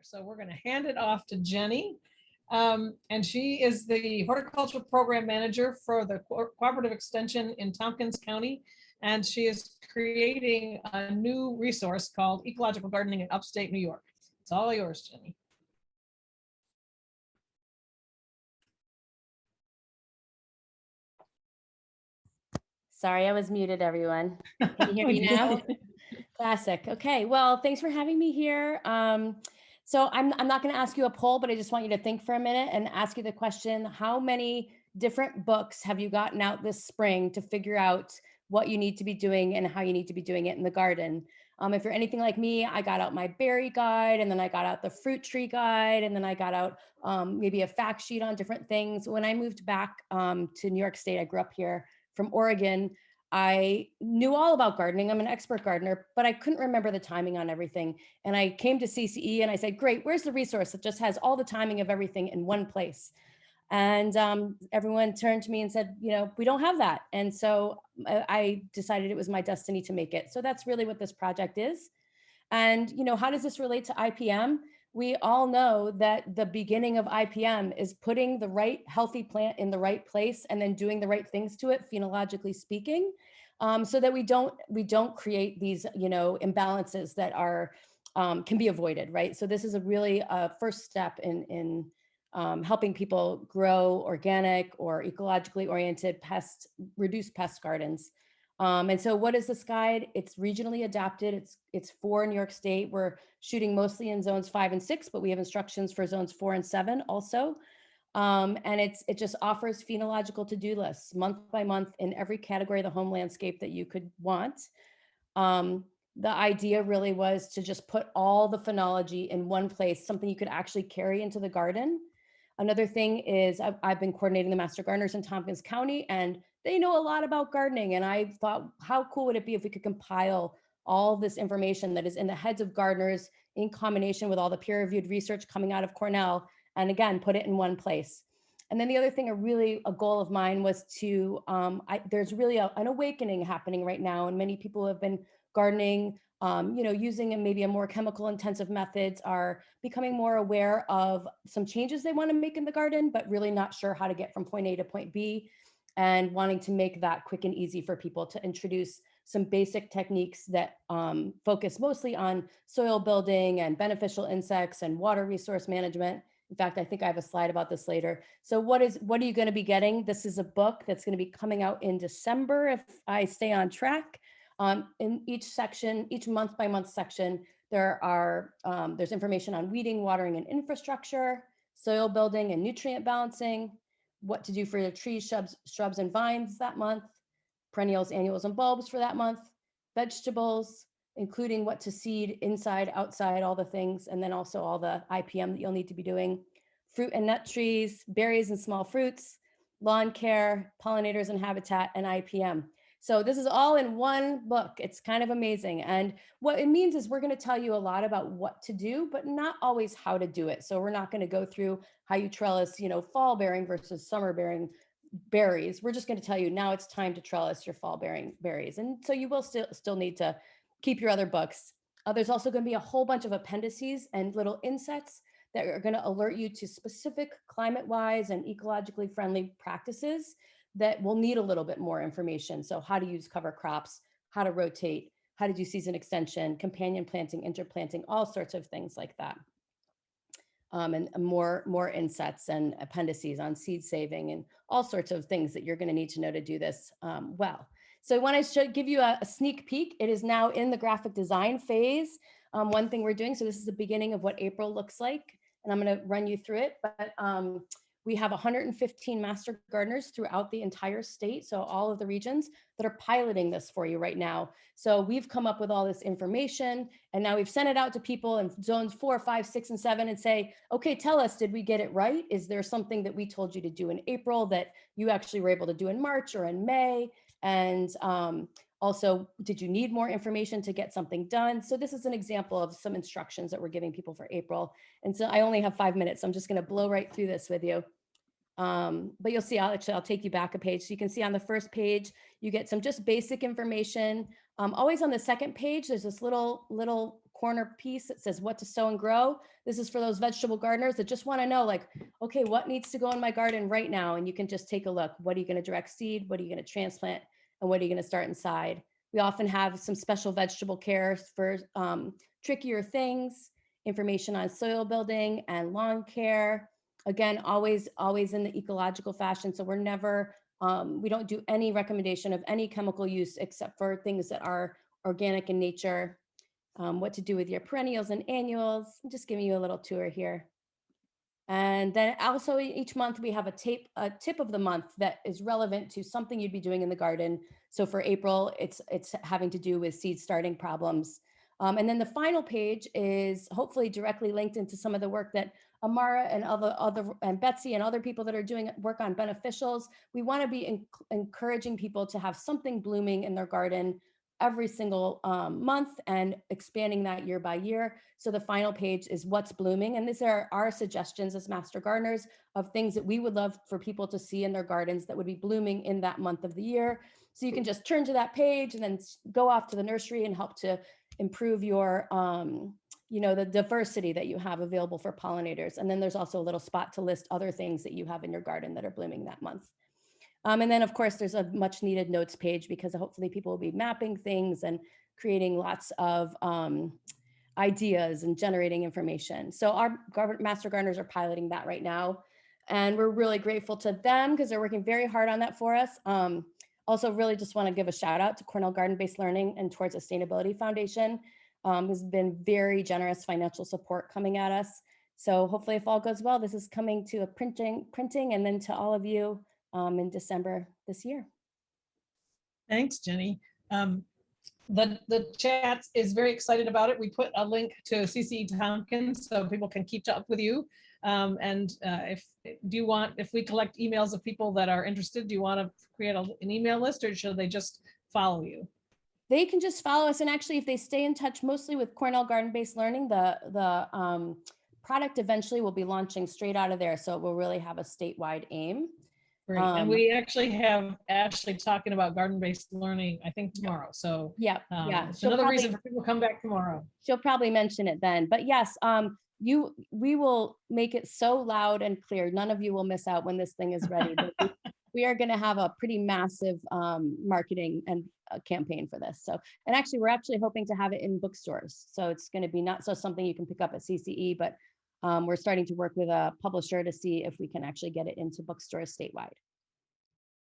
So we're going to hand it off to Jenny. And she is the horticultural program manager for the cooperative extension in Tompkins County. And she is creating a new resource called Ecological Gardening in Upstate New York. It's all yours, Jenny. Sorry, I was muted, everyone. Can you hear me now? Classic. Okay, well, thanks for having me here. So I'm not going to ask you a poll, but I just want you to think for a minute and ask you the question, how many different books have you gotten out this spring to figure out what you need to be doing and how you need to be doing it in the garden? If you're anything like me, I got out my berry guide, and then I got out the fruit tree guide, and then I got out maybe a fact sheet on different things. When I moved back to New York State, I grew up here from Oregon. I knew all about gardening. I'm an expert gardener, but I couldn't remember the timing on everything. And I came to CCE and I said, great, where's the resource that just has all the timing of everything in one place? And everyone turned to me and said, you know, we don't have that. And so I decided it was my destiny to make it. So that's really what this project is. And, you know, how does this relate to IPM? We all know that the beginning of IPM is putting the right healthy plant in the right place and then doing the right things to it, phenologically speaking, so that we don't create these, you know, imbalances that are can be avoided, right? So this is a really first step in helping people grow organic or ecologically oriented reduced pest gardens. And so what is this guide? It's regionally adapted. It's for New York State. We're shooting mostly in zones 5 and 6, but we have instructions for zones 4 and 7 also. And it just offers phenological to-do lists month by month in every category of the home landscape that you could want. The idea really was to just put all the phenology in one place, something you could actually carry into the garden. Another thing is I've been coordinating the Master Gardeners in Tompkins County, and they know a lot about gardening. And I thought, how cool would it be if we could compile all this information that is in the heads of gardeners in combination with all the peer-reviewed research coming out of Cornell, and again, put it in one place. And then the other thing, a goal of mine was to, there's really an awakening happening right now, and many people have been gardening, you know, using maybe a more chemical intensive methods, are becoming more aware of some changes they want to make in the garden, but really not sure how to get from point A to point B, and wanting to make that quick and easy for people to introduce some basic techniques that focus mostly on soil building and beneficial insects and water resource management. In fact, I think I have a slide about this later. So what are you going to be getting? This is a book that's going to be coming out in December if I stay on track. In each section, each month by month section, there's information on weeding, watering, and infrastructure, soil building and nutrient balancing, what to do for the trees, shrubs, and vines that month, perennials, annuals, and bulbs for that month, vegetables, including what to seed inside, outside, all the things, and then also all the IPM that you'll need to be doing, fruit and nut trees, berries and small fruits, lawn care, pollinators and habitat, and IPM. So this is all in one book. It's kind of amazing. And what it means is we're going to tell you a lot about what to do, but not always how to do it. So we're not going to go through how you trellis, you know, fall bearing versus summer bearing berries. We're just going to tell you now it's time to trellis your fall bearing berries. And so you will still need to keep your other books. There's also going to be a whole bunch of appendices and little insets that are going to alert you to specific climate-wise and ecologically friendly practices that will need a little bit more information. So how to use cover crops, how to rotate, how to do season extension, companion planting, interplanting, all sorts of things like that. And more insets and appendices on seed saving and all sorts of things that you're going to need to know to do this well. So I want to give you a sneak peek. It is now in the graphic design phase. One thing we're doing, so this is the beginning of what April looks like, and I'm going to run you through it. But we have 115 master gardeners throughout the entire state, so all of the regions that are piloting this for you right now. So we've come up with all this information, and now we've sent it out to people in zones 4, 5, 6, and 7 and say, okay, tell us, did we get it right? Is there something that we told you to do in April that you actually were able to do in March or in May? And also, did you need more information to get something done? So this is an example of some instructions that we're giving people for April. And so I only have 5 minutes, so I'm just going to blow right through this with you. But you'll see, I'll take you back a page. So you can see on the first page, you get some just basic information. Always on the second page, there's this little corner piece that says what to sow and grow. This is for those vegetable gardeners that just want to know, like, okay, what needs to go in my garden right now? And you can just take a look. What are you going to direct seed? What are you going to transplant? And what are you going to start inside? We often have some special vegetable care for trickier things, information on soil building and lawn care. Again, always in the ecological fashion. So we're never, we don't do any recommendation of any chemical use except for things that are organic in nature. What to do with your perennials and annuals. I'm just giving you a little tour here. And then also each month we have a tip of the month that is relevant to something you'd be doing in the garden. So for April, it's having to do with seed starting problems. And then the final page is hopefully directly linked into some of the work that Amara and and Betsy and other people that are doing work on beneficials. We want to be encouraging people to have something blooming in their garden every single month and expanding that year by year. So the final page is what's blooming. And these are our suggestions as master gardeners of things that we would love for people to see in their gardens that would be blooming in that month of the year. So you can just turn to that page and then go off to the nursery and help to improve your, the diversity that you have available for pollinators. And then there's also a little spot to list other things that you have in your garden that are blooming that month. And then, of course, there's a much needed notes page because hopefully people will be mapping things and creating lots of ideas and generating information. So our master gardeners are piloting that right now. And we're really grateful to them because they're working very hard on that for us. Also, really just want to give a shout out to Cornell Garden-Based Learning and Towards Sustainability Foundation. Has been very generous financial support coming at us. So hopefully if all goes well, this is coming to a printing and then to all of you in December this year. Thanks, Jenny. The chat is very excited about it. We put a link to CCE Tompkins so people can keep up with you. If we collect emails of people that are interested, do you want to create an email list or should they just follow you? They can just follow us. And actually, if they stay in touch mostly with Cornell Garden-Based Learning, the product eventually will be launching straight out of there. So it will really have a statewide aim. Great. And we actually have Ashley talking about garden-based learning, I think tomorrow. So yeah. It's another reason for people to come back tomorrow. She'll probably mention it then. But yes, we will make it so loud and clear. None of you will miss out when this thing is ready. We are going to have a pretty massive marketing and campaign for this. So, and actually, we're actually hoping to have it in bookstores. So it's going to be not so something you can pick up at CCE, but we're starting to work with a publisher to see if we can actually get it into bookstores statewide.